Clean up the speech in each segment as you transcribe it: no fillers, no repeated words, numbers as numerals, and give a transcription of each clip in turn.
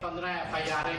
15 FIR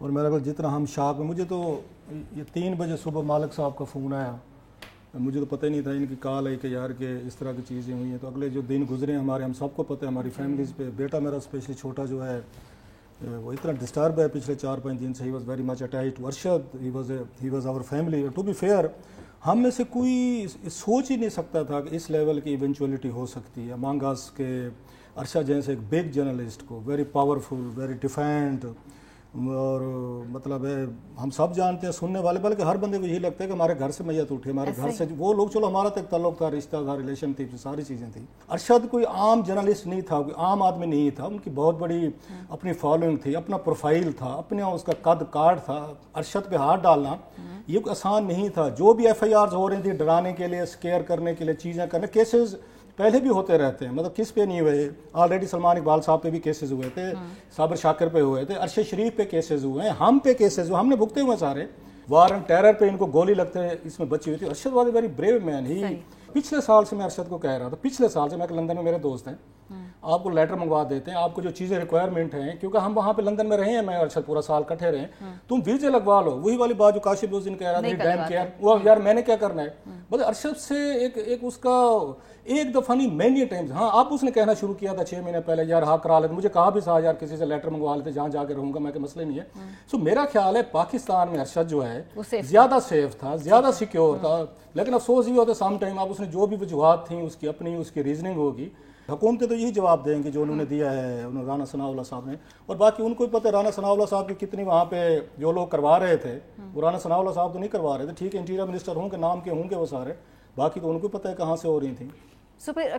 اور میرا خیال جتنا ہم شاک میں, مجھے تو یہ 3 بجے صبح مالک صاحب کا فون آیا, مجھے تو پتہ ہی نہیں تھا ان کی کال ہے کہ یار کہ اس طرح کی چیزیں ہوئی ہیں. تو اگلے جو دن گزرے ہیں ہمارے, ہم سب کو پتہ ہے ہماری فیملیز پہ. بیٹا میرا اسپیشلی چھوٹا جو ہے وہ اتنا ڈسٹرب ہے پچھلے 4-5 دن سے. He was very much attached to Arshad, he was our family. To be fair, ہم میں سے کوئی سوچ ہی نہیں سکتا تھا کہ اس لیول کی ایونچولیٹی ہو سکتی ہے امانگ اس کے ارشد جیسے ایک بگ جرنلسٹ کو, ویری پاورفل, ویری ڈیفینڈ. اور مطلب ہے ہم سب جانتے ہیں سننے والے, بلکہ ہر بندے کو یہی لگتا ہے کہ ہمارے گھر سے میت اٹھی, ہمارے گھر سے وہ لوگ. چلو ہمارا تو ایک تعلق تھا, رشتہ تھا, ریلیشن تھی, ساری چیزیں تھیں. ارشد کوئی عام جرنلسٹ نہیں تھا, کوئی عام آدمی نہیں تھا. ان کی بہت بڑی اپنی فالوئنگ تھی, اپنا پروفائل تھا, اپنا اس کا قد کاٹ تھا. ارشد پہ ہاتھ ڈالنا یہ کوئی آسان نہیں تھا. جو بھی ایف آئی آرز ہو رہی تھی ڈرانے کے لیے, اسکیئر کرنے کے لیے, چیزیں کرنے, کیسز پہلے بھی ہوتے رہتے ہیں. مطلب کس پہ نہیں ہوئے, آلریڈی سلمان اقبال صاحب پہ بھی کیسز ہوئے تھے, صابر شاکر پہ ہوئے تھے, ارشد شریف پہ کیسز ہوئے ہیں, ہم پہ کیسز ہوئے, ہم نے بھگتے ہوئے سارے. وار اینڈ ٹیرر پہ ان کو گولی لگتے ہیں, اس میں بچی ہوئی تھی. Arshad was a very brave man. ہی پچھلے سال سے میں ارشد کو کہہ رہا تھا, پچھلے سال سے, میں کہ لندن میں میرے دوست ہیں, آپ کو لیٹر منگوا دیتے ہیں, آپ کو جو چیزیں ریکوائرمنٹ ہیں, کیونکہ ہم وہاں پہ لندن میں رہے ہیں, میں ارشد پورا سال کٹھے رہے ہیں, تم ویزے لگوا لو. وہی والی بات جو کاشف اس دن کہہ رہا تھا, ڈیم کیئر, وہ یار میں نے کیا کرنا ہے. بس ارشد سے ایک اس کا ایک دفعہ نہیں مینی ٹائمز, ہاں آپ اس نے کہنا شروع کیا تھا 6 مہینے پہلے, یار ہاں کرا لیتے. مجھے کہا بھی تھا یار کسی سے لیٹر منگوا لیتے, جہاں جا کے رہوں گا میں, کہ مسئلہ نہیں ہے. سو میرا خیال ہے پاکستان میں ارشد جو ہے زیادہ سیف تھا, زیادہ سیکیور تھا. لیکن افسوس یہ ہوتا ہے سم ٹائم آپ اس نے جو بھی وجوہات تھیں اس کی اپنی اس کی ریزننگ ہوگی. حکومتیں تو یہی جواب دیں گے جو انہوں نے دیا ہے انہوں رانا ثناءاللہ صاحب نے. اور باقی ان کو بھی پتہ ہے رانا ثناءاللہ صاحب کی کتنی وہاں پہ جو لوگ کروا رہے تھے, وہ رانا ثناءاللہ صاحب تو نہیں کروا رہے تھے, ٹھیک ہے انٹیریئر منسٹر ہوں گے, نام کے ہوں گے وہ سارے, باقی تو ان کو پتہ ہے کہاں سے ہو رہی تھیں. سو پھر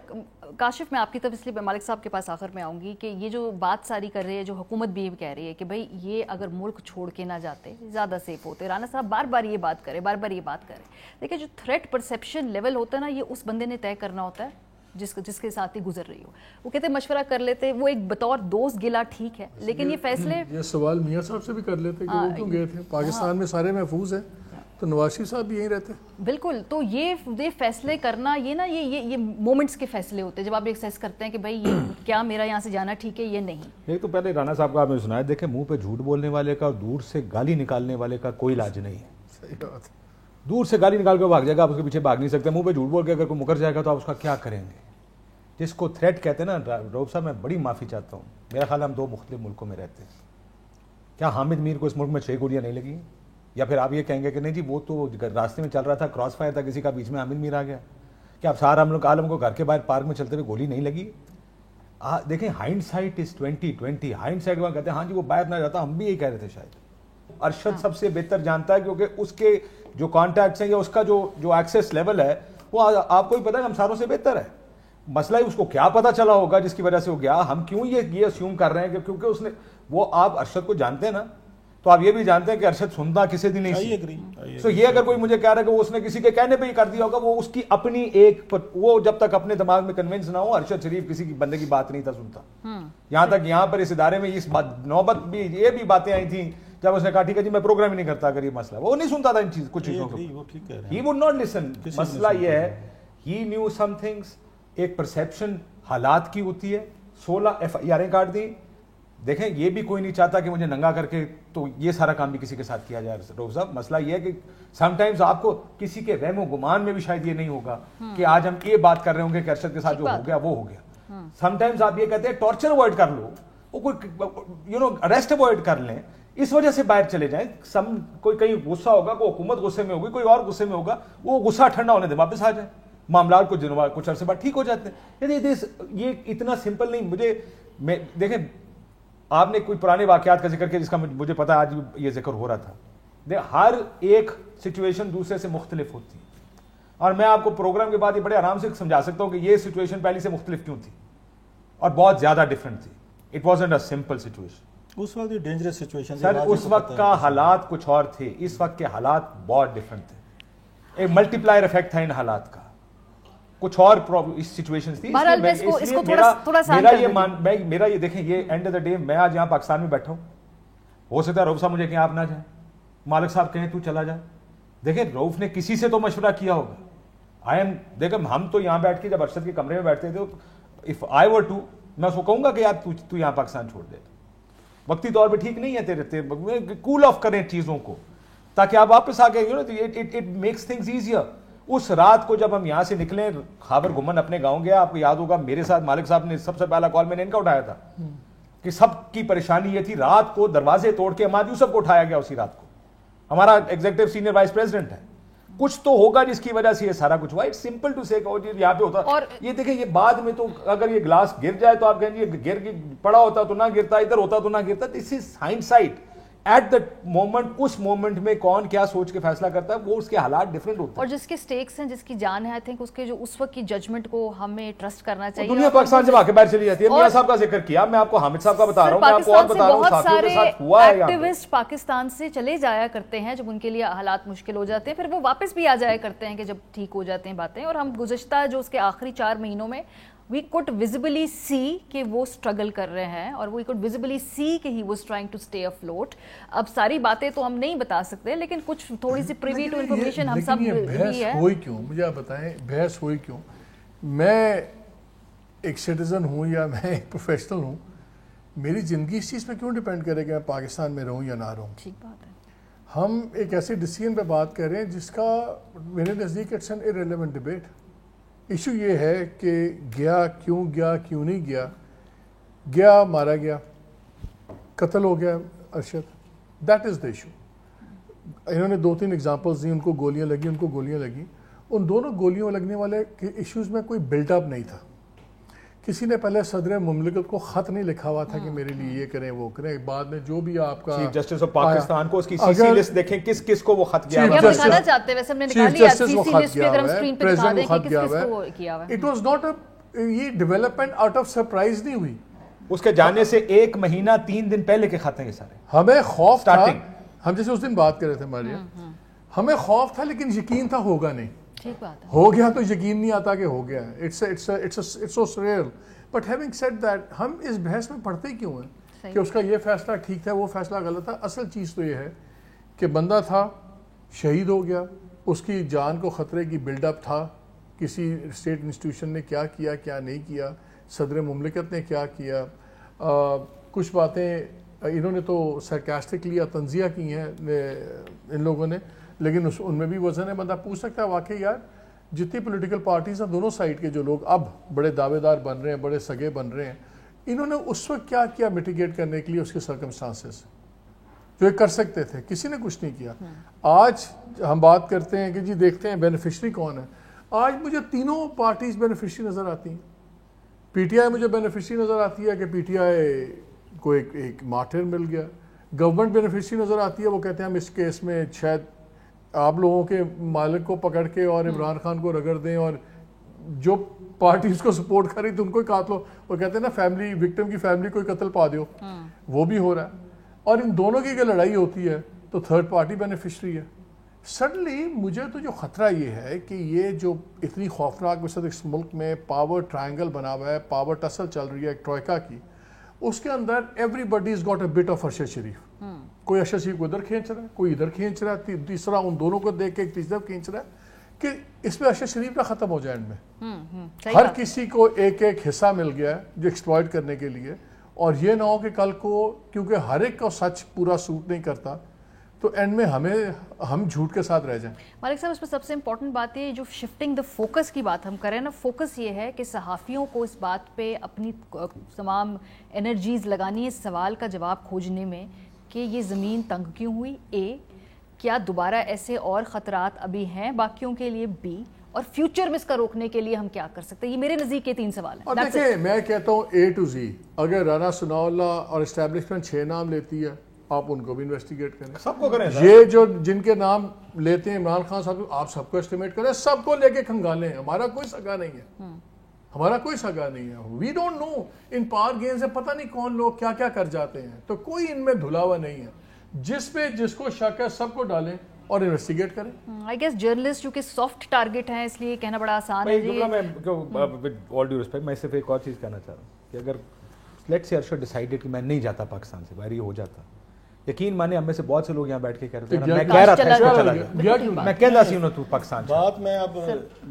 کاشف میں آپ کی طرف اس لیے مالک صاحب کے پاس آخر میں آؤں گی کہ یہ جو بات ساری کر رہی ہے, جو حکومت بھی کہہ رہی ہے کہ بھائی یہ اگر ملک چھوڑ کے نہ جاتے زیادہ سیف ہوتے. رانا صاحب بار بار یہ بات کرے, بار بار یہ بات کرے. دیکھیں جو تھریٹ پرسیپشن لیول ہوتا ہے نا, یہ اس بندے نے طے کرنا ہوتا ہے جس کے ساتھ ہی گزر رہی ہو. وہ کہتے مشورہ کر لیتے, وہ ایک بطور دوست گلا ٹھیک ہے, لیکن یہ فیصلے, یہ سوال میاں صاحب سے بھی کر لیتے کہ وہ کیوں گئے تھے, پاکستان میں سارے محفوظ ہیں, تو نواز شریف صاحب بھی یہیں رہتے. بالکل. تو یہ فیصلے کرنا, یہ نا یہ مومنٹس کے فیصلے ہوتے ہیں جب آپ ایکسیس کرتے ہیں کہ بھائی یہ کیا میرا یہاں سے جانا ٹھیک ہے, یہ نہیں. ایک تو پہلے رانا صاحب کا آپ نے سنایا, دیکھیں منہ پہ جھوٹ بولنے والے کا اور دور سے گالی نکالنے والے کا کوئی علاج نہیں ہے. صحیح بات. دور سے گالی نکال کے بھاگ جائے گا, آپ اس کے پیچھے بھاگ نہیں سکتے. منہ پہ جھوٹ بول کے اگر کوئی مکر جائے گا تو آپ اس کا کیا کریں گے. جس کو تھریٹ کہتے ہیں نا, روب صاحب میں بڑی معافی چاہتا ہوں, میرا خیال ہم 2 مختلف ملکوں میں رہتے ہیں. کیا حامد میر کو اس ملک میں 6 گولیاں نہیں لگی, یا پھر آپ یہ کہیں گے کہ نہیں جی وہ تو راستے میں چل رہا تھا, کراس فائر تھا کسی کا, بیچ میں حامد میر آ گیا. کیا آپ سارا عالم کو گھر کے باہر پارک میں چلتے ہوئے گولی نہیں لگی. دیکھیں hindsight is 20/20. Hindsight کہتے ہیں ہاں جی وہ باہر نہ جاتا, ہم بھی یہی کہہ رہے تھے شاید. ارشد سب سے بہتر جانتا ہے کیونکہ اس کے جو کانٹیکٹس ہیں یا اس کا جو ایکسیس لیول ہے وہ آپ کو ہی پتا ہے ہم ساروں سے بہتر ہے. مسئلہ ہے اس کو کیا پتا چلا ہوگا جس کی وجہ سے وہ گیا. ہم کیوں یہ اسیوم کر رہے ہیں کہ کیونکہ اس نے وہ, آپ ارشد کو جانتے ہیں نا, تو آپ یہ بھی جانتے ہیں کہ ارشد سنتا کسی دن نہیں. سو یہ اگر کوئی مجھے کہہ رہا ہے کہ وہ اس نے کسی کے کہنے پہ ہی کر دیا ہوگا, وہ اس کی اپنی ایک, وہ جب تک اپنے دماغ میں کنونس نہ ہو, ارشد شریف کسی کی بندے کی بات نہیں تھا سنتا. یہاں تک یہاں پر اس ادارے میں اس نوبت بھی یہ بھی باتیں آئی تھیں جب اس نے کہا ٹھیک ہے جی میں پروگرام ہی نہیں کرتا اگر یہ مسئلہ, وہ نہیں سنتا تھا ان چیز کچھ چیزوں کو. He would not listen. مسئلہ یہ ہے ہی نیو سم تھنگس. ایک پرسیپشن حالات کی ہوتی ہے. 16 FIR کاٹ دی. دیکھیں یہ بھی کوئی نہیں چاہتا کہ مجھے ننگا کر کے تو یہ سارا کام بھی کسی کے ساتھ کیا جائے. روف صاحب مسئلہ یہ ہے کہ سم ٹائمز آپ کو کسی کے وہم و گمان میں بھی شاید یہ نہیں ہوگا کہ آج ہم یہ بات کر رہے ہوں گے کہ ارشد کے ساتھ جو ہو گیا وہ ہو گیا. سم ٹائمز آپ یہ کہتے ہیں ٹارچر اوائڈ کر لو, وہ کوئی اریسٹ اوائڈ کر لیں, اس وجہ سے باہر چلے جائیں. کوئی کہیں غصہ ہوگا, کوئی حکومت غصے میں ہوگی, کوئی اور غصے میں ہوگا, وہ غصہ ٹھنڈا ہونے دیں, واپس آ جائیں, معاملات کچھ عرصے بعد ٹھیک ہو جاتے ہیں. یہ اتنا سمپل نہیں. دیکھیں آپ نے کوئی پرانے واقعات کا ذکر کیا جس کا مجھے پتا آج یہ ذکر ہو رہا تھا. ہر ایک سچویشن دوسرے سے مختلف ہوتی ہے, اور میں آپ کو پروگرام کے بعد یہ بڑے آرام سے سمجھا سکتا ہوں کہ یہ سچویشن پہلی سے مختلف کیوں تھی اور بہت زیادہ ڈفرینٹ تھی. It wasn't a simple situation. اس وقت ڈینجرس سچویشن سر, اس وقت کا حالات کچھ اور تھے, اس وقت کے حالات بہت ڈفرینٹ تھے. ایک ملٹی پلائر افیکٹ تھا ان حالات کا, کچھ اور سچویشنز تھی. میرا یہ دیکھیں یہ اینڈ آف دا ڈے میں آج یہاں پاکستان میں بیٹھا ہوں, ہو سکتا ہے روف صاحب مجھے کہیں آپ نہ جائیں, مالک صاحب کہیں تو چلا جائے. دیکھیں روف نے کسی سے تو مشورہ کیا ہوگا. دیکھیں ہم تو یہاں بیٹھ کے جب ارشد کے کمرے میں بیٹھتے تھے, اف آئی ور ٹو, میں اس کو کہوں گا کہ یار تو یہاں پاکستان چھوڑ دے. وقتی طور پہ ٹھیک نہیں ہے تیرے کول آف کریں چیزوں کو تاکہ آپ واپس آ گئے. It makes things easier. اس رات کو جب ہم یہاں سے نکلے, خاور گمن اپنے گاؤں گیا, آپ کو یاد ہوگا میرے ساتھ مالک صاحب نے سب سے پہلا کال میں نے ان کا اٹھایا تھا کہ سب کی پریشانی یہ تھی, رات کو دروازے توڑ کے اماد یوسف کو اٹھایا گیا اسی رات کو. ہمارا ایگزیکٹو سینئر وائس پریزیڈنٹ ہے. کچھ تو ہوگا جس کی وجہ سے یہ سارا کچھ ہوا. اٹس سمپل ٹو سے یہاں پہ ہوتا. اور یہ دیکھیں یہ بعد میں تو اگر یہ گلاس گر جائے تو آپ کہیں گے گر پڑا ہوتا تو نہ گرتا, ادھر ہوتا تو نہ گرتا. This is hindsight. At the moment, اس مومنٹ میں کون کیا سوچ کے فیصلہ کرتا ہے وہ اس کے حالات ڈفرینٹ ہوتے ہیں. اور جس کے سٹیکس ہیں, جس کی جان ہے, آئی تھنک اس کے جو اس وقت کی ججمنٹ کو ہمیں ٹرسٹ کرنا چاہیے. دنیا پاکستان سے واقع باہر چلی جاتی ہے. میاں صاحب کا ذکر کیا, میں آپ کو حامد صاحب کا بتا رہا ہوں, میں آپ کو اور بتا رہا ہوں ساتھیوں کے ساتھ ہوا ہے. ایکٹیوسٹ پاکستان سے چلے جایا کرتے ہیں جب ان کے لیے حالات مشکل ہو جاتے ہیں, پھر وہ واپس بھی آ جایا کرتے ہیں کہ جب ٹھیک ہو جاتے ہیں باتیں. اور ہم گزشتہ جو اس کے آخری 4 مہینوں میں we could visibly see کہ وہ struggle کر رہے ہیں, اور we could visibly see کہ he was trying to stay afloat. اب ساری باتیں تو ہم نہیں بتا سکتے, لیکن کچھ تھوڑی سی پریوی ٹو انفارمیشن ہم سب بھی ہے. ہوئی کیوں, مجھے آپ بتائیں بحث ہوئی کیوں؟ میں ایک سٹیزن ہوں یا میں ایک پروفیشنل ہوں, میری زندگی اس چیز پہ کیوں ڈیپینڈ کرے کہ میں پاکستان میں رہوں یا نہ رہوں؟ ٹھیک بات ہے. ہم ایک ایسے ڈیسیژن پہ بات کر رہے ہیں جس کا میرے نزدیک it's an irrelevant debate. Issue یہ ہے کہ گیا کیوں نہیں گیا. گیا, مارا گیا, قتل ہو گیا Arshad, that is the issue. انہوں نے 2-3 ایگزامپلز دی, ان کو گولیاں لگیں. ان دونوں گولیوں لگنے والے کے ایشوز میں کوئی بلڈ اپ نہیں تھا. کسی نے پہلے صدر مملکت کو خط نہیں لکھا ہوا تھا کہ میرے لیے یہ کریں وہ کریں. بعد میں جو بھی آپ کا چیف جسٹس آف پاکستان کو اس کی سی سی لسٹ دیکھیں کس کس کو وہ خط گیا ہوا ہے. یہ دکھانا چاہتے ہیں, ویسے ہم نے نکال لیا سی سی لسٹ پہ, اگر ہم اسکرین پہ دکھا دیں کہ کس کس کو کیا ہوا ہے. اٹ واز ناٹ یہ ڈیولپمنٹ آؤٹ آف سرپرائز نہیں ہوئی. اس کے جانے سے 1 مہینہ 3 دن پہلے کے خط ہیں یہ سارے. ہمیں خوف تھا, ہم جیسے اس دن بات کر رہے تھے ہمارے, ہمیں خوف تھا لیکن یقین تھا ہوگا نہیں. ٹھیک بات ہے. ہو گیا تو یقین نہیں آتا کہ ہو گیا. It's so surreal. But having said that, ہم اس بحث میں پڑھتے کیوں ہیں کہ اس کا یہ فیصلہ ٹھیک تھا وہ فیصلہ غلط تھا؟ اصل چیز تو یہ ہے کہ بندہ تھا, شہید ہو گیا, اس کی جان کو خطرے کی بلڈ اپ تھا, کسی اسٹیٹ انسٹیٹیوشن نے کیا کیا کیا نہیں کیا, صدر مملکت نے کیا کیا. کچھ باتیں انہوں نے تو سرکاسٹکلی یا تنزیہ کی ہیں ان لوگوں نے, لیکن ان میں بھی وزن ہے. بندہ پوچھ سکتا ہے واقعی یار جتنی پولیٹیکل پارٹیز ہیں دونوں سائڈ کے جو لوگ اب بڑے دعوے دار بن رہے ہیں, بڑے سگے بن رہے ہیں, انہوں نے اس وقت کیا کیا میٹیگیٹ کرنے کے لیے اس کے سرکمسٹانسز جو کر سکتے تھے؟ کسی نے کچھ نہیں کیا. آج ہم بات کرتے ہیں کہ جی دیکھتے ہیں بینیفیشری کون ہے. آج مجھے تینوں پارٹیز بینیفیشری نظر آتی ہیں. پی ٹی آئی مجھے بینیفیشری نظر آتی ہے کہ پی ٹی آئی کو ایک مارٹر مل گیا. گورنمنٹ بینیفیشری نظر آتی ہے, وہ کہتے ہیں ہم اس کیس میں شاید آپ لوگوں کے مالک کو پکڑ کے اور عمران خان کو رگڑ دیں, اور جو پارٹی اس کو سپورٹ کر رہی تھی ان کو ہی قاتل ہو. وہ کہتے ہیں نا فیملی وکٹم کی فیملی کو قتل پا دیو, وہ بھی ہو رہا ہے. اور ان دونوں کی اگر لڑائی ہوتی ہے تو تھرڈ پارٹی بینیفیشری ہے. سڈنلی مجھے تو جو خطرہ یہ ہے کہ یہ جو اتنی خوفناک وسط اس ملک میں پاور ٹرائنگل بنا ہوا ہے, پاور ٹسل چل رہی ہے ایک ٹروئکا کی, اس کے اندر everybody is got a bit of Arshad Sharif. کوئی ارشد شریف کو ادھر کھینچ رہا ہے, کوئی ادھر کھینچ رہا ہے, تیسرا ان دونوں کو دیکھ کے ایک تیسرا کھینچ رہا ہے کہ اس میں ارشد شریف نہ ختم ہو جائے. اینڈ میں ہر کسی کو ایک ایک حصہ مل گیا ہے جو ایکسپلائٹ کرنے کے لیے, اور یہ نہ ہو کہ کل کو کیونکہ ہر ایک کو سچ پورا سوٹ نہیں کرتا تو اینڈ میں ہم جھوٹ کے ساتھ رہ جائیں. مالک صاحب اس میں سب سے امپورٹنٹ بات یہ جو شفٹنگ دا فوکس کی بات ہم کریں نا, فوکس یہ ہے کہ صحافیوں کو اس بات پہ اپنی تمام انرجیز لگانی ہے اس سوال کا جواب کھوجنے میں کہ یہ زمین تنگ کیوں ہوئی, اے کیا دوبارہ ایسے اور خطرات ابھی ہیں باقیوں کے لیے, بی اور فیوچر میں اس کا روکنے کے لیے ہم کیا کر سکتے ہیں. یہ میرے نزدیک کے 3 سوال ہیں. اور دیکھیں میں کہتا ہوں اے ٹو زی, اگر رانا ثناء اللہ اور اسٹیبلشمنٹ 6 نام لیتی ہے آپ ان کو بھی انویسٹیگیٹ کریں, سب کو کریں. یہ جو جن کے نام لیتے ہیں عمران خان صاحب, آپ سب کو اسٹیمیٹ کریں, سب کو لے کے کھنگالیں. ہمارا کوئی سگا نہیں ہے, ہمارا کوئی سگا نہیں ہے. We don't know in power games سے پتہ نہیں کون لوگ کیا کیا کر جاتے ہیں, تو کوئی ان میں دھلا ہوا نہیں ہے. جس پہ جس کو شک ہے سب کو ڈالیں اور انویسٹیگیٹ کریں. آئی گیس جرنلسٹ چونکہ سافٹ ٹارگٹ ہیں اس لیے کہنا بڑا آسان ہے. میں ود آل ڈیو ریسپیکٹ میں صرف ایک اور چیز کہنا چاہ رہا ہوں کہ اگر لیٹس سے ارشد ڈیسائیڈڈ کہ میں نہیں جاتا پاکستان سے, باہر یہ ہو جاتا, یقین مانے ہم میں سے بہت سے لوگ یہاں بیٹھ کے کہہ رہے تھے میں کہہ رہا تھا اس کو چلا گیا, میں کہہ رہا سی تو پاکستان بات میں اب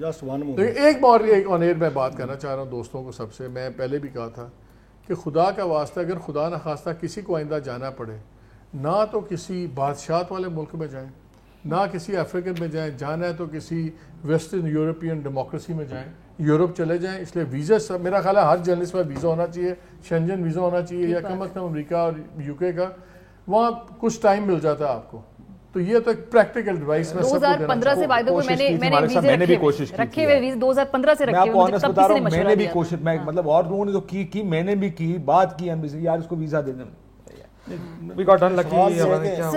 جسٹ ون ایک بار آن ایئر میں بات کرنا چاہ رہا ہوں دوستوں کو. سب سے میں پہلے بھی کہا تھا کہ خدا کا واسطہ اگر خدا نہ خواستہ کسی کو آئندہ جانا پڑے، نہ تو کسی بادشاہت والے ملک میں جائیں، نہ کسی افریقن میں جائیں، جانا ہے تو کسی ویسٹرن یورپین ڈیموکریسی میں جائیں، یورپ چلے جائیں. اس لیے ویزا میرا خیال ہے ہر جرنلسٹ میں ویزا ہونا چاہیے، شنجن ویزا ہونا چاہیے، یا کم از کم امریکہ اور یو کے کا. وہاں کچھ ٹائم مل جاتا ہے آپ کو. تو یہ تو ایک پریکٹیکل ایڈوائس میں 2015 سے بائی دا وے میں نے بھی کوشش رکھے ہوئے ویزے 2015 سے رکھے ہوئے. میں نے بھی کوشش، میں مطلب اور لوگوں نے تو کی، میں نے بھی کی، بات کی ایمبیسی یار اس کو ویزا دے دیں.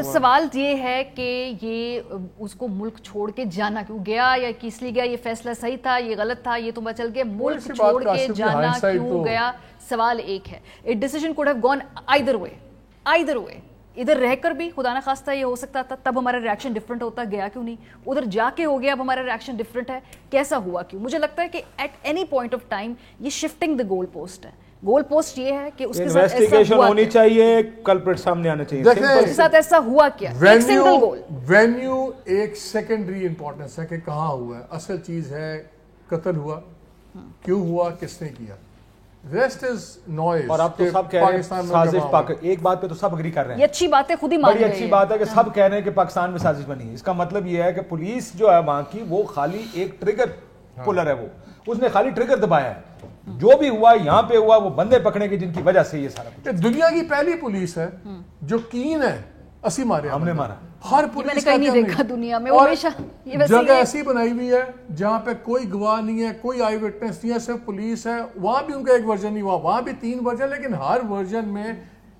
سوال یہ ہے کہ یہ اس کو ملک چھوڑ کے جانا کیوں گیا، یا کس لیے گیا، یہ فیصلہ صحیح تھا، یہ غلط تھا، یہ تو پتہ چل گیا. ملک چھوڑ کے جانا کیوں گیا، سوال ایک ہے. It decision could have gone either way. ادھر رہ کر بھی خدا نہ خواستہ یہ ہو سکتا تھا، تب ہمارا ریاکشن ڈفرنٹ ہوتا، گیا کیوں نہیں. ادھر جا کے ہو گیا، اب ہمارا ریاکشن ڈفرنٹ ہے، کیسا ہوا کیوں. مجھے لگتا ہے کہ at any point of time یہ شفٹنگ دا گول پوسٹ ہے. گول پوسٹ یہ ہے کہ اس کے ساتھ انویسٹیگیشن ہونی چاہیے، کلپریٹ سامنے آنا چاہیے. اس کے ساتھ ایسا ہوا کیا، ایک سنگل گول. وینیو ایک سیکنڈری امپورٹنس ہے کہ کہاں ہوا ہے. اصل چیز ہے قتل ہوا، کیوں ہوا، کس نے کیا. Rest is noise. اور اب تو سب کہہ رہے ہیں سازش، ایک بات پہ تو سب اگری کر رہے ہیں. یہ اچھی بات ہے، خود ہی مان رہے ہیں. بڑی اچھی بات ہے کہ سب کہہ رہے ہیں کہ پاکستان میں سازش بنی ہے. اس کا مطلب یہ ہے کہ پولیس جو ہے وہاں کی وہ خالی ایک ٹریگر پولر ہے، وہ اس نے خالی ٹریگر دبایا ہے. جو بھی ہوا یہاں پہ ہوا وہ بندے پکڑنے کی جن کی وجہ سے یہ سارا کچھ. دنیا کی پہلی پولیس ہے جو کین ہے، اسی مارے، ہم نے مارا. ہر پولیس کا نہیں دیکھا دنیا میں. جگہ ایسی بنائی ہوئی ہے جہاں پہ کوئی گواہ نہیں ہے، کوئی آئی وٹنس نہیں ہے، صرف پولیس ہے. وہاں بھی ان کا ایک ورژن نہیں ہوا، وہاں بھی 3 ورژن، لیکن ہر ورژن میں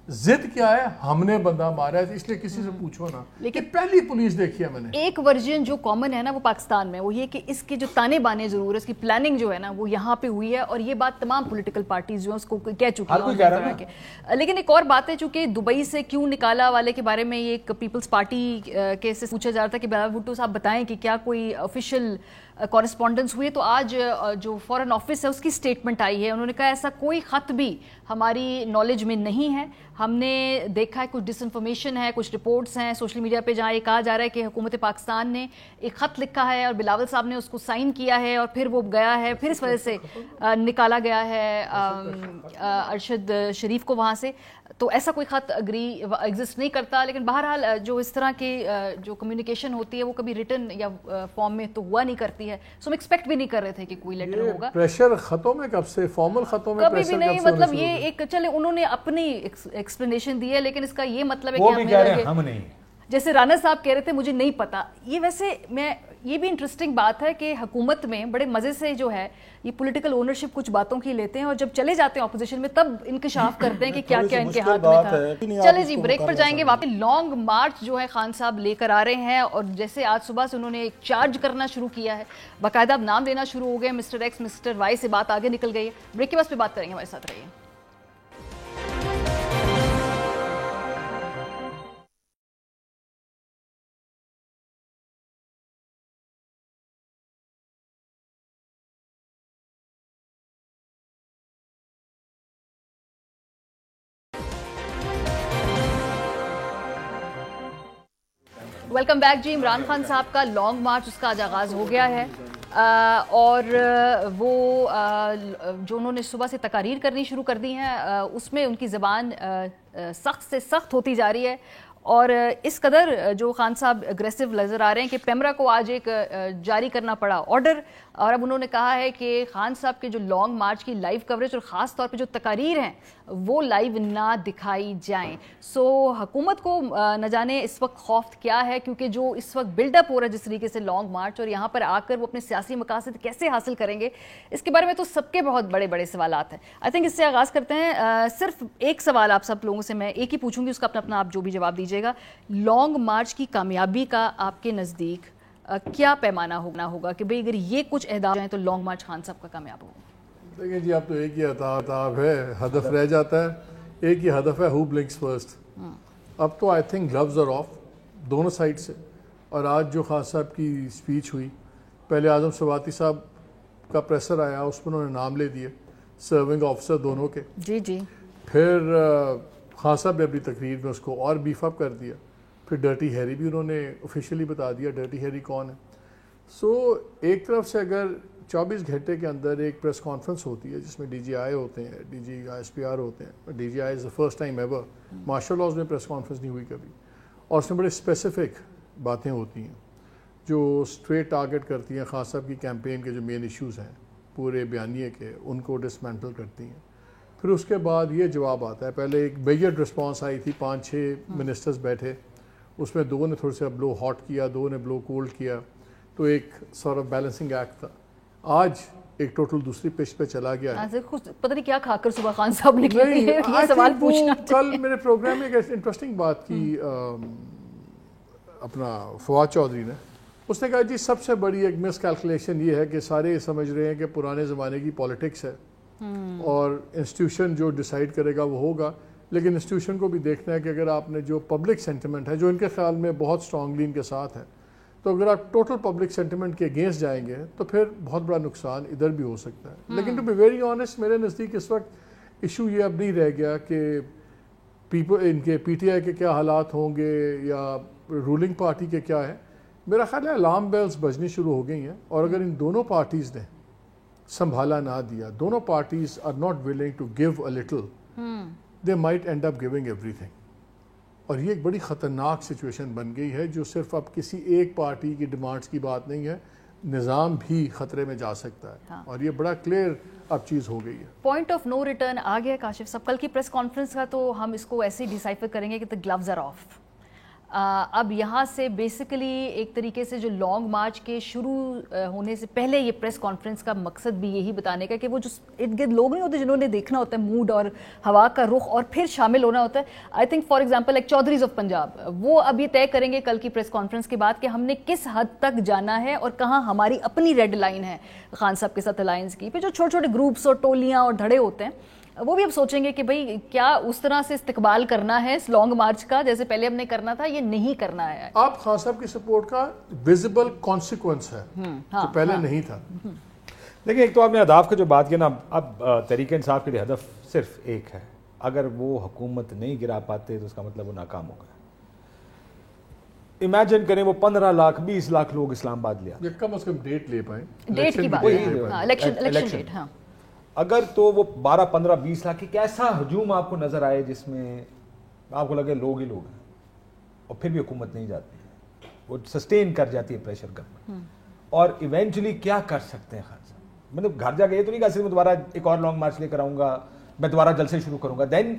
ضد کیا ہے، ہم نے بندہ مارا ہے. اس لیے کسی سے پوچھو نا. لیکن پہلی پولیس دیکھی ہے میں نے. ایک ورژن جو کامن ہے نا وہ پاکستان میں، وہ یہ کہ اس کے جو تانے بانے ضرور ہے، اس کی پلاننگ جو ہے نا وہ یہاں پہ ہوئی ہے. اور یہ بات تمام پولیٹیکل پارٹیز جو ہیں اس کو کہہ چکی ہیں. لیکن ایک اور بات ہے، چونکہ دبئی سے کیوں نکالا والے کے بارے میں یہ ایک پیپلز پارٹی کے سے پوچھا جا رہا تھا کہ بلاول بھٹو صاحب بتائیں کہ کیا کوئی آفیشیل کورسپونڈنس ہوئی ہے. تو آج جو فورن آفس ہے اس کی سٹیٹمنٹ آئی ہے. انہوں نے کہا ایسا کوئی خط بھی ہماری نالج میں نہیں ہے. ہم نے دیکھا ہے کچھ ڈس انفارمیشن ہے، کچھ رپورٹس ہیں سوشل میڈیا پہ جہاں یہ کہا جا رہا ہے کہ حکومت پاکستان نے ایک خط لکھا ہے اور بلاول صاحب نے اس کو سائن کیا ہے اور پھر وہ گیا ہے، پھر اس وجہ سے نکالا گیا ہے ارشد شریف کو وہاں سے. تو ایسا کوئی خط ایگزسٹ نہیں کرتا. لیکن بہرحال جو اس طرح کی جو کمیونیکیشن ہوتی ہے وہ کبھی ریٹن یا فارم میں تو ہوا نہیں کرتی ہے. سو ہم ایکسپیکٹ بھی نہیں کر رہے تھے کہ کوئی لیٹر ہوگا. پریشر خطوں میں کب سے، فارمل خطوں میں کبھی بھی نہیں. مطلب یہ ایک چلے انہوں نے اپنی ایکسپلینیشن دی ہے، لیکن اس کا یہ مطلب ہے کہ ہم نہیں، جیسے رانا صاحب کہہ رہے تھے مجھے نہیں پتا. یہ ویسے میں یہ بھی انٹرسٹنگ بات ہے کہ حکومت میں بڑے مزے سے جو ہے یہ پولیٹیکل اونرشپ کچھ باتوں کی لیتے ہیں اور جب چلے جاتے ہیں اپوزیشن میں تب انکشاف کرتے ہیں کہ کیا کیا ان کے ہاتھ میں تھا. چلے جی بریک پر جائیں گے. واپس لانگ مارچ جو ہے خان صاحب لے کر آ رہے ہیں اور جیسے آج صبح سے انہوں نے ایک چارج کرنا شروع کیا ہے، باقاعدہ اب نام لینا شروع ہو گئے، مسٹر ایکس مسٹر وائی سے بات آگے نکل گئی ہے. بریک کے بعد پہ بات کریں گے، ہمارے ساتھ رہیے. ویلکم بیک جی. عمران خان صاحب کا لانگ مارچ اس کا آج آغاز ہو گیا ہے اور وہ جو انہوں نے صبح سے تقاریر کرنی شروع کر دی ہیں اس میں ان کی زبان سخت سے سخت ہوتی جا رہی ہے. اور اس قدر جو خان صاحب اگریسو نظر آ رہے ہیں کہ پیمرا کو آج ایک جاری کرنا پڑا آرڈر. اور اب انہوں نے کہا ہے کہ خان صاحب کے جو لانگ مارچ کی لائیو کوریج اور خاص طور پہ جو تقاریر ہیں وہ لائیو نہ دکھائی جائیں. سو حکومت کو نہ جانے اس وقت خوف کیا ہے، کیونکہ جو اس وقت بلڈ اپ ہو رہا ہے جس طریقے سے لانگ مارچ اور یہاں پر آ کر وہ اپنے سیاسی مقاصد کیسے حاصل کریں گے، اس کے بارے میں تو سب کے بہت بڑے بڑے سوالات ہیں. آئی تھنک اس سے آغاز کرتے ہیں. صرف ایک سوال آپ سب لوگوں سے میں ایک ہی پوچھوں گی، اس کا اپنا آپ جو بھی جواب دیجیے گا. لانگ مارچ کی کامیابی کا آپ کے نزدیک کیا پیمانہ ہوگا کہ بھئی اگر یہ کچھ اہداف ہیں تو لانگ مارچ خان صاحب کا کامیاب ہوگا؟ دیکھیں جی، اب تو ایک ہی اہداف ہے، ہدف رہ جاتا ہے. ایک ہی ہدف ہے، ہو بلنکس فرسٹ. اب تو I think gloves are off دونوں سائڈ سے. اور آج جو خان صاحب کی اسپیچ ہوئی، پہلے اعظم سواتی صاحب کا پریسر آیا، اس میں انہوں نے نام لے دیے سرونگ آفیسر دونوں کے. جی. پھر خان صاحب نے اپنی تقریر میں اس کو اور بیف اپ کر دیا. پھر ڈرٹی ہیری بھی انہوں نے آفیشیلی بتا دیا ڈرٹی ہیری کون ہے. سو ایک طرف سے اگر 24 گھنٹے کے اندر ایک پریس کانفرنس ہوتی ہے جس میں ڈی جی آئی ہوتے ہیں, D G S P R ہوتے ہیں, D G I is the first time ever, martial laws میں پریس کانفرنس نہیں ہوئی کبھی, اور اس میں بڑے اسپیسیفک باتیں ہوتی ہیں جو اسٹریٹ ٹارگٹ کرتی ہیں خان صاحب کی کیمپین کے جو مین ایشوز ہیں پورے بیانیے کے, ان کو ڈسمینٹل کرتی ہیں. پھر اس کے بعد یہ جواب آتا ہے. پہلے ایک بیجڈ رسپانس آئی تھی, 5-6 منسٹرز بیٹھے, اس میں 2 نے تھوڑا سا بلو ہاٹ کیا, 2 نے بلو کولڈ کیا, تو ایک سارٹ آف بیلنسنگ ایکٹ تھا. آج ایک ٹوٹل دوسری پچ پہ چلا گیا ہے. پتہ نہیں کیا کھا کر صبح خان صاحب نے یہ سوال پوچھنا. کل میرے پروگرام میں ایک انٹرسٹنگ بات کی اپنا فواد چودھری نے. اس نے کہا جی سب سے بڑی ایک مس کیلکولیشن یہ ہے کہ سارے سمجھ رہے ہیں کہ پرانے زمانے کی پالیٹکس ہے اور انسٹیٹیوشن جو ڈیسائیڈ کرے گا وہ ہوگا, لیکن انسٹیٹیوشن کو بھی دیکھنا ہے کہ اگر آپ نے جو پبلک سینٹیمنٹ ہے جو ان کے خیال میں بہت اسٹرانگلی ان کے ساتھ ہے, تو اگر آپ ٹوٹل پبلک سینٹیمنٹ کے اگینسٹ جائیں گے تو پھر بہت بڑا نقصان ادھر بھی ہو سکتا ہے. لیکن ٹو بی ویری آنیسٹ میرے نزدیک اس وقت ایشو یہ اب نہیں رہ گیا کہ ان کے پی ٹی آئی کے کیا حالات ہوں گے یا رولنگ پارٹی کے کیا ہے. میرا خیال ہے الارم بیلز بجنی شروع ہو گئی ہیں, اور اگر ان دونوں پارٹیز نے سنبھالا نہ دیا, دونوں parties are not willing to give a little, they might end up giving everything. اور یہ ایک بڑی خطرناک سچویشن بن گئی ہے جو صرف اب کسی ایک پارٹی کی ڈیمانڈز کی بات نہیں ہے, نظام بھی خطرے میں جا سکتا ہے. اور یہ بڑا کلیئر اب چیز ہو گئی ہے. پوائنٹ آف نو ریٹرن آ گیا کاشف صاحب. کل کی پریس کانفرنس کا تو ہم اس کو ایسے ڈیسائفر کریں گے کہ the gloves are off. اب یہاں سے بیسیکلی ایک طریقے سے جو لانگ مارچ کے شروع ہونے سے پہلے یہ پریس کانفرنس کا مقصد بھی یہی بتانے کا کہ وہ جو ارد گرد لوگ نہیں ہوتے جنہوں نے دیکھنا ہوتا ہے موڈ اور ہوا کا رخ اور پھر شامل ہونا ہوتا ہے. آئی تھنک فار ایگزامپل ایک چودھریز آف پنجاب, وہ اب یہ طے کریں گے کل کی پریس کانفرنس کے بعد کہ ہم نے کس حد تک جانا ہے اور کہاں ہماری اپنی ریڈ لائن ہے خان صاحب کے ساتھ الائنس کی. پھر جو چھوٹے چھوٹے گروپس اور ٹولیاں اور دھڑے ہوتے ہیں وہ بھی اب سوچیں گے کہ بھئی کیا اس طرح سے استقبال کرنا ہے اس لانگ مارچ کا جیسے پہلے ہم نے کرنا تھا, یہ نہیں کرنا ہے. آپ خان صاحب کی سپورٹ کا ویزیبل کانسیکوینس ہے جو پہلے نہیں تھا. لیکن ایک تو آپ نے اہداف کا جو بات کیا نا, اب تحریک انصاف کے لیے ہدف صرف ایک ہے, اگر وہ حکومت نہیں گرا پاتے تو اس کا مطلب وہ ناکام ہو گئے. امیجن کریں وہ 15 لاکھ 20 لاکھ لوگ اسلام آباد لے آتے, کم از کم ڈیٹ لے پائیں, ڈیٹ کی بات الیکشن ڈیٹ. ہاں اگر تو وہ 12 15 20 لاکھ ایک ایسا ہجوم آپ کو نظر آئے جس میں آپ کو لگے لوگ ہی لوگ ہیں اور پھر بھی حکومت نہیں جاتی ہے, وہ سسٹین کر جاتی ہے پریشر گورنمنٹ, اور ایونچولی کیا کر سکتے ہیں خان صاحب, مطلب گھر جا کے یہ تو نہیں کہا میں دوبارہ ایک اور لانگ مارچ لے کر آؤں گا, میں دوبارہ جلسے شروع کروں گا, دین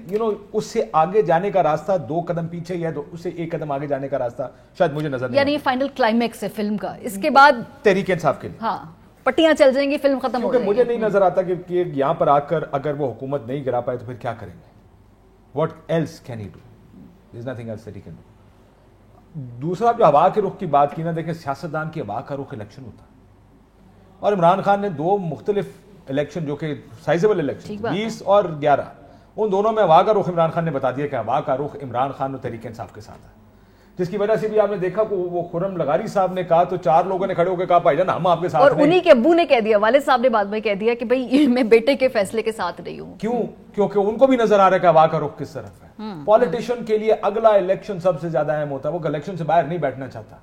اس سے آگے جانے کا راستہ 2 قدم پیچھے یا اس سے 1 قدم آگے جانے کا راستہ شاید مجھے نظر نہیں, یعنی فائنل کلائمیکس ہے فلم کا. اس کے بعد تحریک انصاف کے لیے ہاں پٹیاں چل جائیں گی, فلم ختم ہو جائے گی. مجھے نہیں نظر آتا کہ یہاں پر آ کر اگر وہ حکومت نہیں گرا پائے تو پھر کیا کریں گے, what else can he do, there is nothing else that he can do. دوسرا جو ہوا کے رخ کی بات کی نا, دیکھیں سیاستدان کی ہوا کا رخ الیکشن ہوتا ہے, اور عمران خان نے 2 مختلف الیکشن جو کہ سائزیبل الیکشن 20 اور 11, ان دونوں میں ہوا کا رخ عمران خان نے بتا دیا کہ ہوا کا رخ عمران خان اور تحریک انصاف کے ساتھ ہے, جس کی وجہ سے بھی آپ نے دیکھا کہ وہ خرم لغاری صاحب نے کہا تو 4 لوگوں نے کھڑے ہو کے کہا بھائی جان ہم آپ کے ساتھ, اور انہی کے ابو نے کہہ دیا, والد صاحب نے بعد میں کہہ دیا کہ بھئی میں بیٹے کے فیصلے کے ساتھ نہیں ہوں. کیوں؟ کیونکہ ان کو بھی نظر آ رہا ہے کہ ہوا کا رخ کس طرف ہے. پولیٹیشین کے لیے اگلا الیکشن سب سے زیادہ اہم ہوتا ہے, وہ الیکشن سے باہر نہیں بیٹھنا چاہتا.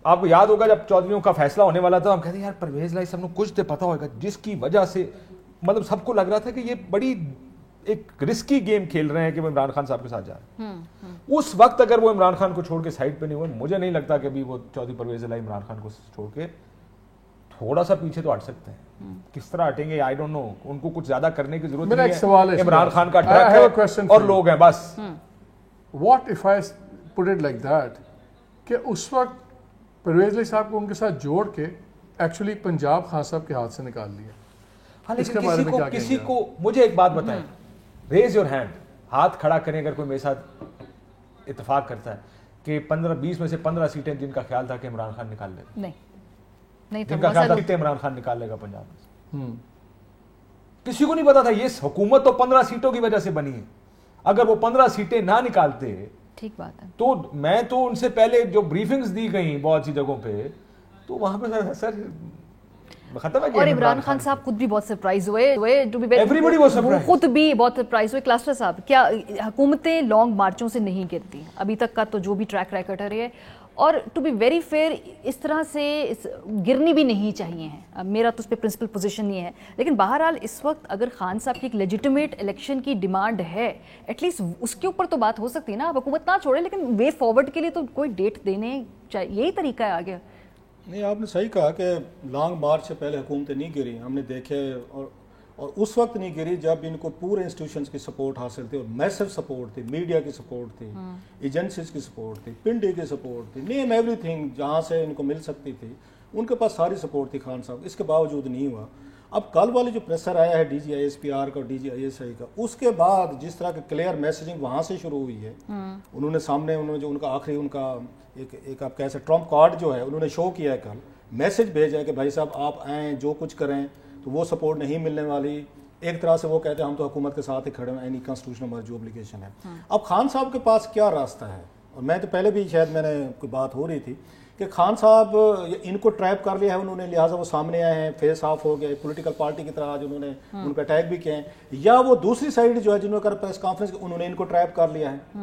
آپ کو یاد ہوگا جب چودھریوں کا فیصلہ ہونے والا تھا, ہم کہتے ہیں یار پرویز لائی صاحب نے کچھ تو پتا ہوگا, جس کی وجہ سے مطلب سب کو لگ رہا تھا کہ یہ بڑی ایک رسکی گیم کھیل رہے ہیں کہ وہ عمران خان صاحب کے ساتھ جا رہے ہیں. اس وقت اگر وہ عمران خان کو چھوڑ کے سائڈ پہ نہیں ہوئے, مجھے نہیں لگتا کہ ابھی وہ چودھری پرویز الہی عمران خان کو چھوڑ کے تھوڑا سا پیچھے تو ہٹ سکتے ہیں. کس طرح ہٹیں گے آئی ڈونٹ نو, ان کو کچھ زیادہ کرنے کی ضرورت نہیں ہے. عمران خان کا ٹرک ہے اور لوگ ہیں بس. What if I put it like that کہ اس وقت پرویز الہی صاحب کو ان کے ساتھ جوڑ کے ایکچولی پنجاب خان صاحب کے ہاتھ سے نکال لیا. کسی کو مجھے ایک بات بتائیں, ریز یور ہینڈ, ہاتھ کھڑا کریں اگر کوئی میرے ساتھ اتفاق کرتا ہے کہ 15-20 میں سے 15 سیٹیں جن کا خیال تھا کہ عمران خان نکال لے گا, نہیں جن کا خیال تھا کہ عمران خان نکال لے گا پنجاب میں, کسی کو نہیں پتا تھا. یہ حکومت تو 15 سیٹوں کی وجہ سے بنی ہے, اگر وہ 15 سیٹیں نہ نکالتے ٹھیک بات ہے تو میں تو ان سے پہلے جو بریفنگز دی گئی بہت سی جگہوں پہ, تو وہاں پہ سر ختم ہے. اور عمران خان صاحب خود بھی بہت سرپرائز ہوئے, خود بھی بہت سرپرائز ہوئے. کلاسٹر صاحب, کیا حکومتیں لانگ مارچوں سے نہیں گرتی ابھی تک کا تو جو بھی ٹریک ریکارڈ ہے رہی ہے, اور ٹو بی ویری فیئر اس طرح سے گرنی بھی نہیں چاہیے ہیں, میرا تو اس پہ پرنسپل پوزیشن یہ ہے. لیکن بہرحال اس وقت اگر خان صاحب کی ایک لیجیٹمیٹ الیکشن کی ڈیمانڈ ہے, ایٹ لیسٹ اس کے اوپر تو بات ہو سکتی ہے نا. آپ حکومت نہ چھوڑیں لیکن وے فارورڈ کے لیے تو کوئی ڈیٹ دینے چاہیے, یہی طریقہ ہے آگے. نہیں, آپ نے صحیح کہا کہ لانگ مارچ سے پہلے حکومتیں نہیں گری, ہم نے دیکھے, اور اس وقت نہیں گری جب ان کو پورے انسٹیٹیوشنز کی سپورٹ حاصل تھی, اور میسو سپورٹ تھی, میڈیا کی سپورٹ تھی, ایجنسیز کی سپورٹ تھی, پنڈی کی سپورٹ تھی, نیم ایوری تھنگ جہاں سے ان کو مل سکتی تھی ان کے پاس ساری سپورٹ تھی خان صاحب. اس کے باوجود نہیں ہوا. اب کل والے جو پریسر آیا ہے DGISPR کا اور DGISI کا, اس کے بعد جس طرح کی کلیئر میسیجنگ وہاں سے شروع ہوئی ہے, انہوں نے سامنے جو ان کا آخری ان کا ایک آپ کیسے ٹرمپ کارڈ جو ہے انہوں نے شو کیا ہے, کل میسیج بھیجا ہے کہ بھائی صاحب آپ آئیں, جو کچھ کریں, تو وہ سپورٹ نہیں ملنے والی. ایک طرح سے وہ کہتے ہیں ہم تو حکومت کے ساتھ ہی کھڑے ہیں, اینی کانسٹیٹیوشن ہماری جو اپلیکیشن ہے. اب خان صاحب کے پاس کیا راستہ ہے, اور میں تو پہلے بھی شاید میں نے کوئی بات ہو رہی تھی کہ خان صاحب ان کو ٹریپ کر لیا ہے انہوں نے, لہٰذا وہ سامنے آئے ہیں, فیس آف ہو گئے, پولیٹیکل پارٹی کی طرح آج انہوں نے ان پہ اٹیک بھی کیے ہیں, یا وہ دوسری سائڈ جو ہے جنہوں نے کر پریس کانفرنس انہوں نے ان کو ٹریپ کر لیا ہے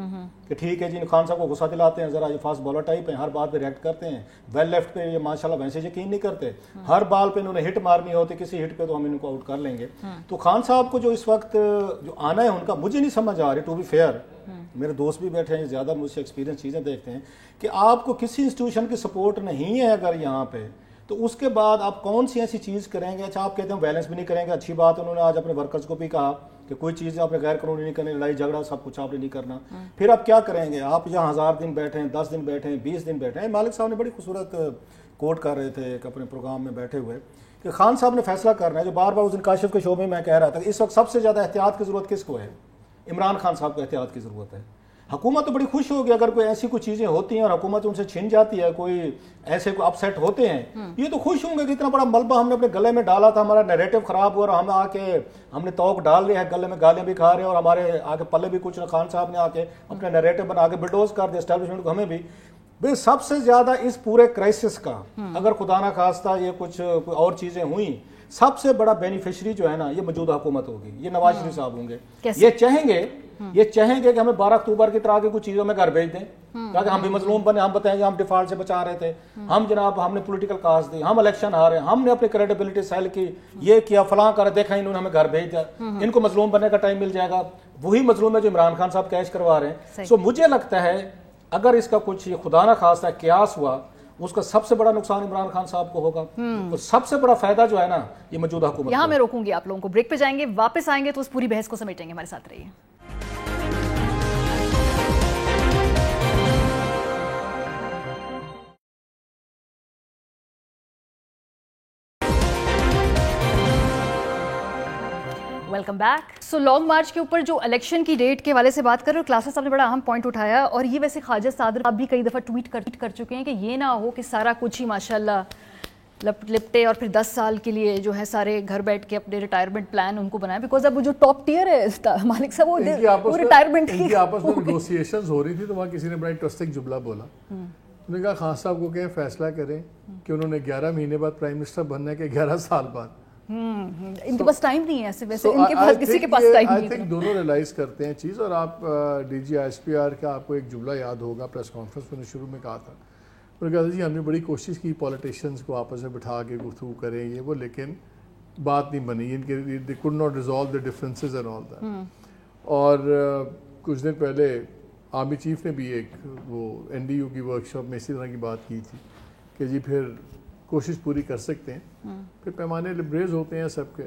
کہ ٹھیک ہے جی خان صاحب کو غصہ دلاتے ہیں, ذرا یہ فاسٹ بالر ٹائپ ہیں, ہر بات پہ ریئیکٹ کرتے ہیں, ویل لیفٹ پہ یہ ماشاءاللہ ویسے یقین نہیں کرتے, ہر بال پہ انہوں نے ہٹ مارنی ہوتی, کسی ہٹ پہ تو ہم ان کو آؤٹ کر لیں گے. تو خان صاحب کو جو اس وقت جو آنا ہے ان کا, مجھے نہیں سمجھ آ رہی, ٹو بی فیئر, میرے دوست بھی بیٹھے ہیں زیادہ مجھ سے ایکسپیرینس چیزیں دیکھتے ہیں, کہ آپ کو کسی انسٹیٹیوشن کی سپورٹ نہیں ہے اگر یہاں پہ, تو اس کے بعد آپ کون سی ایسی چیز کریں گے. اچھا آپ کہتے ہیں ویلنس بھی نہیں کریں گے, اچھی بات, انہوں نے آج اپنے ورکرز کو بھی کہا کہ کوئی چیز آپ نے غیر قانونی نہیں کرنی, لڑائی جھگڑا سب کچھ آپ نے نہیں کرنا. پھر آپ کیا کریں گے, آپ یہاں 1000 دن بیٹھے ہیں, 10 دن بیٹھے ہیں, 20 دن بیٹھے ہیں. مالک صاحب نے بڑی خوبصورت کوٹ کر رہے تھے ایک اپنے پروگرام میں بیٹھے ہوئے کہ خان صاحب نے فیصلہ کرنا ہے, جو بار بار اس دن کاشف کے شو میں کہہ رہا تھا کہ اس وقت سب سے زیادہ احتیاط کی ضرورت کس کو ہے, عمران خان صاحب کو احتیاط کی ضرورت ہے. حکومت تو بڑی خوش ہوگی اگر کوئی ایسی کوئی چیزیں ہوتی ہیں اور حکومت ان سے چھن جاتی ہے, کوئی ایسے کوئی اپسیٹ ہوتے ہیں, یہ تو خوش ہوں گے کہ اتنا بڑا ملبہ ہم نے اپنے گلے میں ڈالا تھا, ہمارا نیریٹو خراب ہوا, اور ہم آ کے ہم نے توق ڈال لیا ہے, گلے میں گالیاں بھی کھا رہے ہیں, اور ہمارے آگے پلے بھی کچھ, خان صاحب نے آ کے اپنے نیریٹو بنا کے بلڈوز کر دیا اسٹیبلشمنٹ کو. ہمیں بھی بھئی سب سے زیادہ اس پورے کرائسس کا اگر خدا نہ خواستہ یہ کچھ اور چیزیں ہوئیں, سب سے بڑا بینیفیشری جو ہے نا یہ موجودہ حکومت ہوگی, یہ نواز شریف صاحب ہوں گے. یہ چاہیں گے کہ ہمیں 12 اکتوبر کی طرح کی کچھ چیزوں میں گھر بھیج دیں تاکہ ہم بھی مظلوم بنے, ہم بتائیں ہم ڈیفالٹ سے بچا رہے تھے, ہم جناب ہم نے پولیٹیکل کاز دی, ہم الیکشن ہارے, ہم نے اپنی کریڈیبلٹی سیل کی, یہ کیا فلاں کر, دیکھا انہوں نے ہمیں گھر بھیج دیا, ان کو مظلوم بننے کا ٹائم مل جائے گا. وہی مظلوم ہے جو عمران خان صاحب کیش کروا رہے ہیں. سو مجھے لگتا ہے اگر اس کا کچھ خدا نہ خواستہ قیاس ہوا, اس کا سب سے بڑا نقصان عمران خان صاحب کو ہوگا, اور سب سے بڑا فائدہ جو ہے نا یہ موجودہ حکومت. یہاں میں روکوں گی آپ لوگوں کو, بریک پہ جائیں گے, واپس آئیں گے تو اس پوری بحث کو سمیٹیں گے. ہمارے ساتھ رہیے. Welcome back. So long march کے اوپر جو الیکشن کی ڈیٹ کے حوالے سے بات کر رہے ہو, کلاسز صاحب نے بڑا اہم پوائنٹ اٹھایا, اور یہ ویسے خواجہ صادر آپ بھی کئی دفعہ ٹویٹ کر چکے ہیں کہ یہ نہ ہو کہ سارا کچھ ہی ماشاءاللہ لپٹے اور پھر 10 سال کے لیے جو ہے سارے گھر بیٹھ کے اپنے ریٹائرمنٹ پلان ان کو بنائے, بیکاز اب وہ جو ٹاپ ٹیئر ہے مالک صاحب وہ ریٹائرمنٹ کی آپس میں نیگوسیشنز ہو رہی تھی, تو وہاں کسی نے بڑا انٹرسٹنگ جملہ بولا, انہوں نے کہا خان صاحب کو کہیں فیصلہ کریں کہ انہوں نے 11 مہینے بعد پرائم منسٹر بننا ہے کہ 11 سال بعد. ان کے پاس ٹائم نہیں ہے ایسے, ویسے ان کے پاس کسی کے پاس ٹائم نہیں ہے. I think دونوں ریلائز کرتے ہیں چیز, اور آپ DGISPR کا آپ کو ایک جملہ یاد ہوگا پریس کانفرنس میں نے شروع میں کہا تھا, انہوں نے کہا تھا جی ہم نے بڑی کوشش کی پولیٹیشینز کو آپس میں بٹھا کے گفتگو کریں یہ وہ, لیکن بات نہیں بنی, ان کے they could not resolve the differences and all that. اور کچھ دن پہلے آرمی چیف نے بھی ایک وہ NDU کی ورکشاپ میں اسی طرح کی بات کی تھی کہ جی پھر کوشش پوری کر سکتے ہیں, پھر پیمانے لبریز ہوتے ہیں سب کے.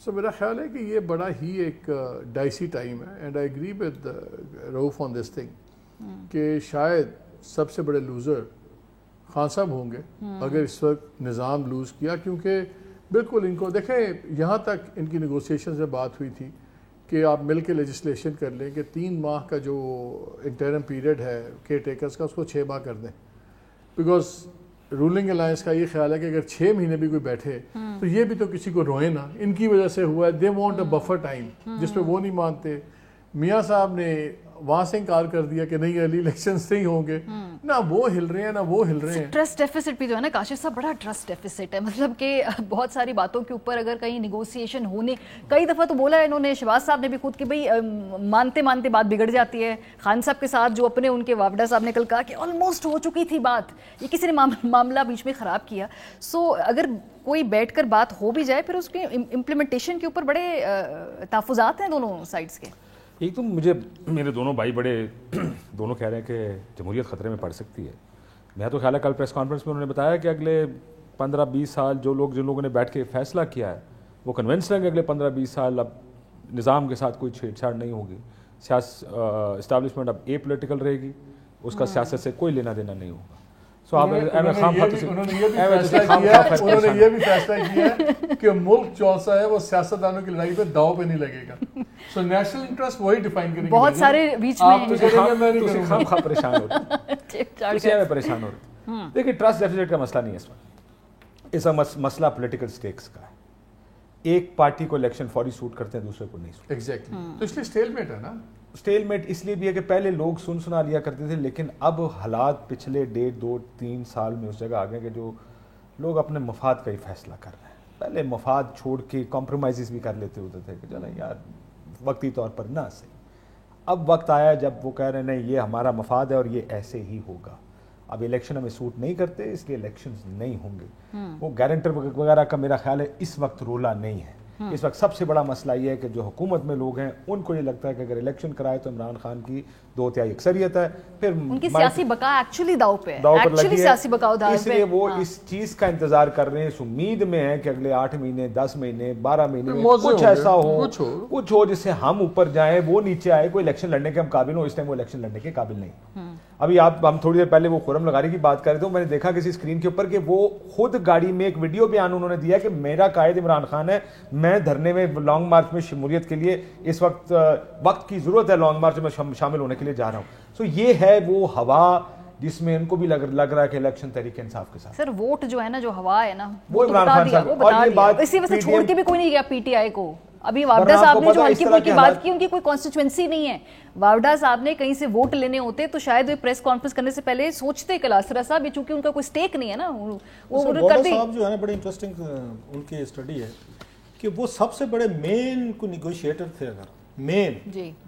سو میرا خیال ہے کہ یہ بڑا ہی ایک ڈائسی ٹائم ہے, and I agree with Rauf on this thing کہ شاید سب سے بڑے لوزر خان صاحب ہوں گے اگر اس وقت نظام لوز کیا, کیونکہ بالکل ان کو دیکھیں یہاں تک ان کی نیگوسیشن سے بات ہوئی تھی کہ آپ مل کے لیجسلیشن کر لیں کہ 3 ماہ کا جو انٹرم پیریڈ ہے کیئر ٹیکرز کا اس کو 6 ماہ کر دیں, بیکاز رولنگ الائنس کا یہ خیال ہے کہ اگر 6 مہینے بھی کوئی بیٹھے تو یہ بھی تو کسی کو روئے نا, ان کی وجہ سے ہوا ہے, they want a buffer time, جس پہ وہ نہیں مانتے. میاں صاحب نے وہاں سے انکار کر دیا کہ نہیں ارلی الیکشنز نہیں ہوں گے, نہ وہ ہل رہے ہیں نہ وہ ہل رہے ہیں. ٹرسٹ ڈیفیسٹ بھی جو ہے نا کاشف صاحب, بڑا ٹرسٹ ڈیفیسٹ ہے, مطلب کہ بہت ساری باتوں کے اوپر اگر کہیں نیگوسیشن ہونے, کئی دفعہ تو بولا ہے انہوں نے, شہباز صاحب نے بھی خود, کہ بھئی مانتے مانتے بات بگڑ جاتی ہے. خان صاحب کے ساتھ جو اپنے ان کے وابڈا صاحب نے کل کہا کہ آلموسٹ ہو چکی تھی بات, یہ کسی نے معاملہ بیچ میں خراب کیا. سو اگر کوئی بیٹھ کر بات ہو بھی جائے پھر اس کے امپلیمنٹیشن کے اوپر بڑے تحفظات ہیں دونوں سائڈس کے. ایک تو مجھے میرے دونوں بھائی بڑے دونوں کہہ رہے ہیں کہ جمہوریت خطرے میں پڑ سکتی ہے. میں تو خیال ہے کل پریس کانفرنس میں انہوں نے بتایا کہ اگلے 15-20 سال جن لوگوں نے بیٹھ کے فیصلہ کیا ہے وہ کنونسڈ ہیں کہ اگلے 15-20 سال اب نظام کے ساتھ کوئی چھیڑ چھاڑ نہیں ہوگی. اسٹیبلشمنٹ اب اے پولیٹیکل رہے گی, اس کا سیاست سے کوئی لینا دینا نہیں ہوگا. انہوں نے یہ بھی فیصلہ کیا ہے کہ ملک چونسا ہے وہ سیاستدانوں کی لڑائی پہ داؤ پہ نہیں لگے گا. سو نیشنل انٹرسٹ وہی ڈیفائن کریں گے. بہت سارے بیچ میں پریشان ہو رہے ہیں. دیکھیں ٹرسٹ ڈیفیسٹ کا مسئلہ نہیں ہے اس وقت, اس کا مسئلہ پولیٹیکل سٹیکس کا ہے. ایک پارٹی کو الیکشن فوری سوٹ کرتے ہیں, دوسرے کو نہیں سوٹ. ایگزیکٹلی, تو اس لیے اسٹیل میٹ ہے نا. اسٹیل میٹ اس لیے بھی ہے کہ پہلے لوگ سنا لیا کرتے تھے, لیکن اب حالات پچھلے 1.5-2-3 سال میں اس جگہ آ گئے کہ جو لوگ اپنے مفاد کا ہی فیصلہ کر رہے ہیں. پہلے مفاد چھوڑ کے کمپرومائزز بھی کر لیتے ہوتے تھے کہ چلیں یار وقتی طور پر نہ صحیح. اب وقت آیا جب وہ کہہ رہے ہیں نہیں یہ ہمارا مفاد ہے اور یہ ایسے ہی ہوگا. اب الیکشن ہمیں سوٹ نہیں کرتے اس لیے الیکشنز نہیں ہوں گے. وہ گارنٹر وغیرہ کا میرا خیال ہے اس وقت رولا نہیں ہے. اس وقت سب سے بڑا مسئلہ یہ ہے کہ جو حکومت میں لوگ ہیں ان کو یہ لگتا ہے کہ اگر الیکشن کرائے تو عمران خان کی 2/3 اکثریت ہے, پھر ان کی سیاسی بقا ایکچولی داؤ پہ ہے, اس لیے وہ اس چیز کا انتظار کر رہے ہیں, اس امید میں ہے کہ اگلے 8 مہینے 10 مہینے 12 مہینے میں کچھ ایسا ہو کچھ ہو جس سے ہم اوپر جائیں وہ نیچے آئے, کوئی الیکشن لڑنے کے ہم قابل ہوں. اس ٹائم وہ الیکشن لڑنے کے قابل نہیں. ابھی ہم تھوڑی دیر پہلے وہ خرم لغاری کی بات کر رہے تھے, میں نے دیکھا کسی اسکرین کے اوپر کہ وہ خود گاڑی میں ایک ویڈیو بیان انہوں نے دیا کہ میرا قائد عمران خان ہے, میں دھرنے میں لانگ مارچ میں شمولیت کے لیے اس وقت کی ضرورت ہے, لانگ مارچ میں شامل ہونے کے لیے جا رہا ہوں. سو یہ ہے وہ ہوا جس میں ان کو بھی لگ رہا ہے کہ الیکشن تحریک انصاف کے ساتھ. سر ووٹ جو ہے نا, جو ہوا ہے نا, وہ عمران خان صاحب, اور یہ بات اسی وجہ سے چھوڑ کے بھی کوئی نہیں گیا پی ٹی آئی کو. ابھی وابڈا صاحب نے جو ہلکی پھلکی بات کی, ان کی کوئی کانسٹیچوئنسی نہیں ہے. وابڈا صاحب نے کہیں سے ووٹ لینے ہوتے تو شاید وہ پریس کانفرنس کرنے سے پہلے سوچتے کلاسرا صاحب, چونکہ ان کا کوئی سٹیک نہیں ہے نا, وہ کر دی. صاحب جو ہے نا بڑی انٹرسٹنگ ان کی اسٹڈی ہے کہ وہ سب سے بڑے مین کو نیگوشیٹر تھے. اگر مین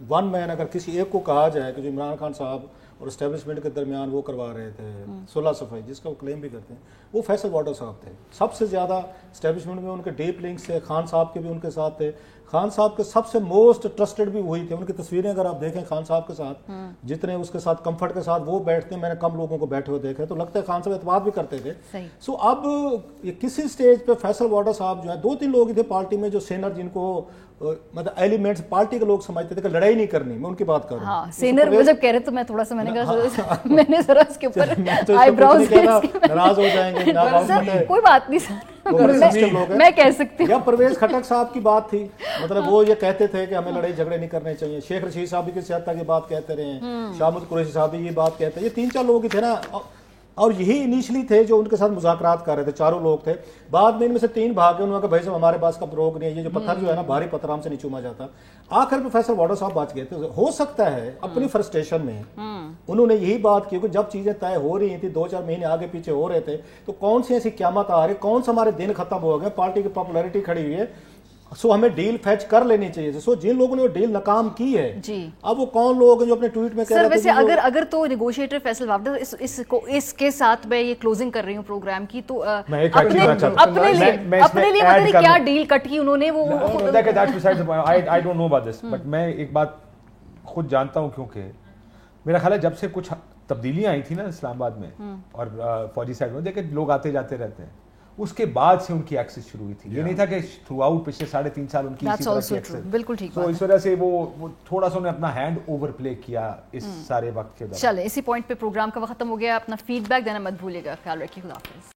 ون مین اگر کسی ایک کو کہا جائے کہ جو عمران خان صاحب اور اسٹیبلشمنٹ کے درمیان وہ کروا رہے تھے صلح صفائی, جس کا وہ کلیم بھی کرتے ہیں, وہ فیصل واڈا صاحب تھے. سب سے زیادہ اسٹیبلشمنٹ میں ان کے ڈیپ لنکس تھے, خان صاحب کے بھی ان کے ساتھ تھے. خان صاحب کے سب سے موسٹ ٹرسٹڈ بھی وہی تھے. ان کی تصویریں اگر آپ دیکھیں خان صاحب کے ساتھ, جتنے اس کے ساتھ کمفرٹ کے ساتھ وہ بیٹھتے ہیں, میں نے کم لوگوں کو بیٹھے ہوئے دیکھے تو لگتا ہے خان صاحب اعتماد بھی کرتے تھے. سو اب یہ کسی سٹیج پہ فیصل واڈا صاحب جو ہے, 2-3 لوگ ہی تھے پارٹی میں جو سینر, جن کو مطلب ایلیمنٹس پارٹی کے لوگ سمجھتے تھے کہ لڑائی نہیں کرنی, میں ان کی بات کر رہا ہوں. سینر وہ جب کہہ رہے تو میں تھوڑا سا میں نے کہا میں نے ذرا اس کے اوپر آئی براؤز ناراض ہو جائیں گے. کوئی بات نہیں سر, میں کہہ سکتی ہوں. یا پرویز خٹک صاحب کی بات تھی, مطلب وہ یہ کہتے تھے کہ ہمیں لڑائی جھگڑے نہیں کرنے چاہیے. شیخ رشید صاحب بھی کسی حد تک یہ بات کہتے رہے ہیں, شاہ محمود قریشی صاحب بھی یہ بات کہتے ہیں. یہ 3-4 لوگ ہی تھے نا, اور یہی انیشلی تھے جو ان کے ساتھ مذاکرات کر رہے تھے. 4 لوگ تھے. بعد میں ان میں سے 3 بھاگے, انہوں نے کہا بھائی صاحب ہمارے پاس کا روک نہیں ہے, یہ جو پتھر جو ہے نا بھاری پتھر ہم سے نہیں چوما جاتا. آخر میں فیصل واڈا صاحب بچ گئے تھے. ہو سکتا ہے اپنی فرسٹریشن میں انہوں نے یہی بات کی کہ جب چیزیں طے ہو رہی تھی, 2-4 مہینے آگے پیچھے ہو رہے تھے, تو کون سی ایسی قیامت آ رہی, کون سے ہمارے دن ختم ہو گئے, پارٹی کی پاپولیرٹی کھڑی ہوئی ہے, سو ہمیں ڈیل فیچ کر لینی چاہیے. سو جن لوگوں نے وہ ڈیل ناکام کی ہے, اب وہ کون لوگ ہیں جو اپنے ٹویٹ میں کہہ رہے تھے. سر ویسے اگر تو نیگوشیٹر فیصل واڈا اس کے ساتھ میں یہ کلوزنگ کر رہی ہوں پروگرام کی, تو اپنے لیے پتہ کیا ڈیل کٹ کی انہوں نے, وہ I don't know about this, but میں ایک بات خود جانتا ہوں, کیونکہ میرا خیال ہے جب سے کچھ تبدیلیاں آئی تھی نا اسلام آباد میں اور فوجی سائڈ میں, دیکھیں لوگ آتے جاتے رہتے ہیں, اس کے بعد سے ان کی ایکسس شروع ہوئی تھی. یہ نہیں تھا کہ تھرو آؤٹ پچھلے 3.5 سال ان کی اسی طرح کی ایکسس. بالکل ٹھیک. تو اس وجہ سے وہ تھوڑا سا انہیں اپنا ہینڈ اوور پلے کیا اس سارے وقت کے دوران. چلیں اسی پوائنٹ پہ پروگرام کا وقت ختم ہو گیا. اپنا فیڈ بیک دینا مت بھولیے گا. خیال رکھیے. خدا حافظ.